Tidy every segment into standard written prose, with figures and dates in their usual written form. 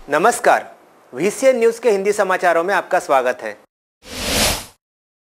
नमस्कार, VCN news के हिंदी समाचारों में आपका स्वागत है।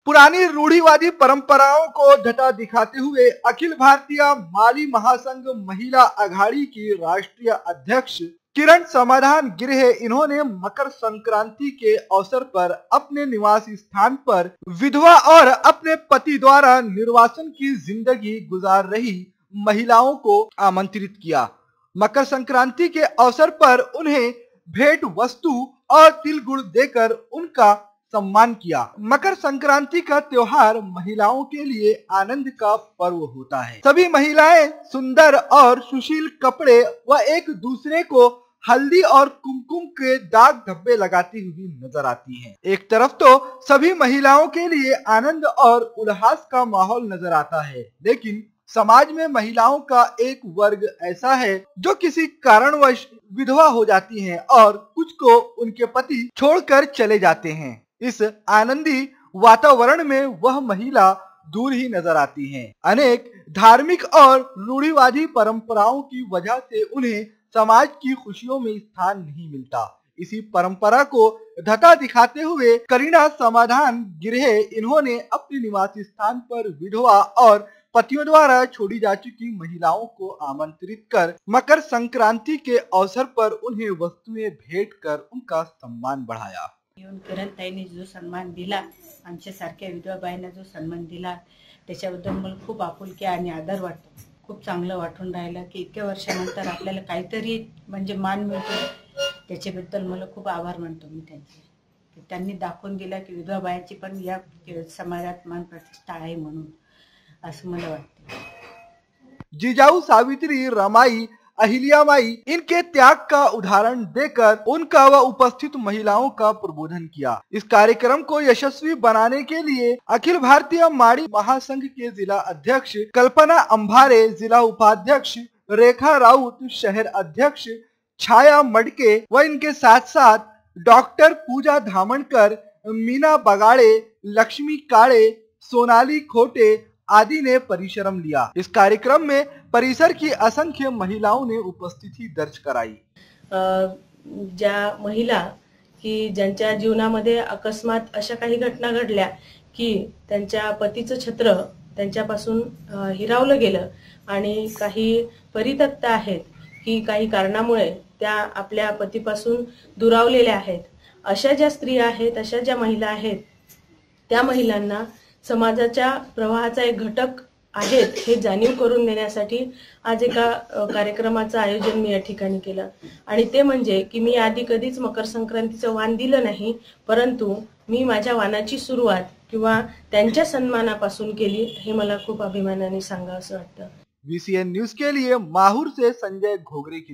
पुरानी रूढ़िवादी परंपराओं को ढटा दिखाते हुए अखिल भारतीय माली महासंघ महिला अघाड़ी की राष्ट्रीय अध्यक्ष किरण समाधान गिरहे इन्होंने मकर संक्रांति के अवसर पर अपने निवास स्थान पर विधवा और अपने पति द्वारा निर्वासन की जिंदगी गुजार रही महिलाओं को आमंत्रित किया। मकर संक्रांति के अवसर पर उन्हें भेंट वस्तु और तिल गुड़ देकर उनका सम्मान किया। मकर संक्रांति का त्योहार महिलाओं के लिए आनंद का पर्व होता है। सभी महिलाएं सुंदर और सुशील कपड़े व एक दूसरे को हल्दी और कुमकुम के दाग धब्बे लगाती हुई नजर आती हैं। एक तरफ तो सभी महिलाओं के लिए आनंद और उल्लास का माहौल नजर आता है, लेकिन समाज में महिलाओं का एक वर्ग ऐसा है जो किसी कारणवश विधवा हो जाती हैं और कुछ को उनके पति छोड़कर चले जाते हैं। इस आनंदी वातावरण में वह महिला दूर ही नजर आती हैं। अनेक धार्मिक और रूढ़िवादी परंपराओं की वजह से उन्हें समाज की खुशियों में स्थान नहीं मिलता। इसी परंपरा को ढका दिखाते हुए करीना समाधान गिरहे इन्होंने अपने निवास स्थान पर विधवा और पतियों द्वारा छोड़ी जा चुकी महिलाओं को आमंत्रित कर मकर संक्रांति के अवसर पर उन्हें वस्तुएं भेंट कर उनका सम्मान बढ़ाया। किरण ताईंनी जो सन्मान दिला, आमच्या सारख्या विधवा बाईंना जो सन्मान दिला, त्याच्याबद्दल मला खूप आपुलकी आणि आदर वाटतो। खूप चांगलं वाटून राहिलं की इतक्या वर्षानंतर आपल्याला काहीतरी म्हणजे मान मिळतो, त्याच्याबद्दल मला खूप आभार मानतो मी त्यांचे। त्यांनी दाखवून दिला की विधवा बायांची पण या समाजात मान प्रतिष्ठा आहे म्हणून असं मला वाटतं। जिजाऊ सावित्री, रमाई, अहिल्याबाई इनके त्याग का उदाहरण देकर उनका व उपस्थित महिलाओं का प्रबोधन किया। इस कार्यक्रम को यशस्वी बनाने के लिए अखिल भारतीय माड़ी महासंघ के जिला अध्यक्ष कल्पना अंभारे, जिला उपाध्यक्ष रेखा राउत, शहर अध्यक्ष छाया मडके व इनके साथ साथ डॉक्टर पूजा धामणकर, मीना बगाड़े, लक्ष्मी काड़े, सोनाली खोटे आदि ने परिश्रम लिया। इस कार्यक्रम में परिसर की असंख्य महिलाओं ने उपस्थिति दर्ज कराई। ज्या महिला की ज्यांच्या जीवनामध्ये अकस्मात अशा काही घटना घडल्या की त्यांच्या पतीचं छत्र त्यांच्यापासून हिरावलं गेलं आणि काही परित्यक्त आहेत की काही कारणामुळे त्या आपल्या पतीपासून दुरावलेल्या आहेत, अशा ज्या स्त्रिया आहेत, अशा ज्या महिला आहेत, त्या महिलांना समाजाच्या प्रवाहाचा एक घटक आहेत हे जाणीव करून देण्यासाठी आज एका कार्यक्रमाचं आयोजन मी या ठिकाणी केलं। आणि ते म्हणजे की मी आधी कधीच मकर संक्रांतीचं वाण दिलं नाही, परंतु मी माझ्या वाणाची सुरुवात किंवा त्यांच्या सन्मानापासून केली, हे मला खूप अभिमानाने सांगावंसं वाटतं। VCN न्यूज के लिए माहूर से संजय घोगरे की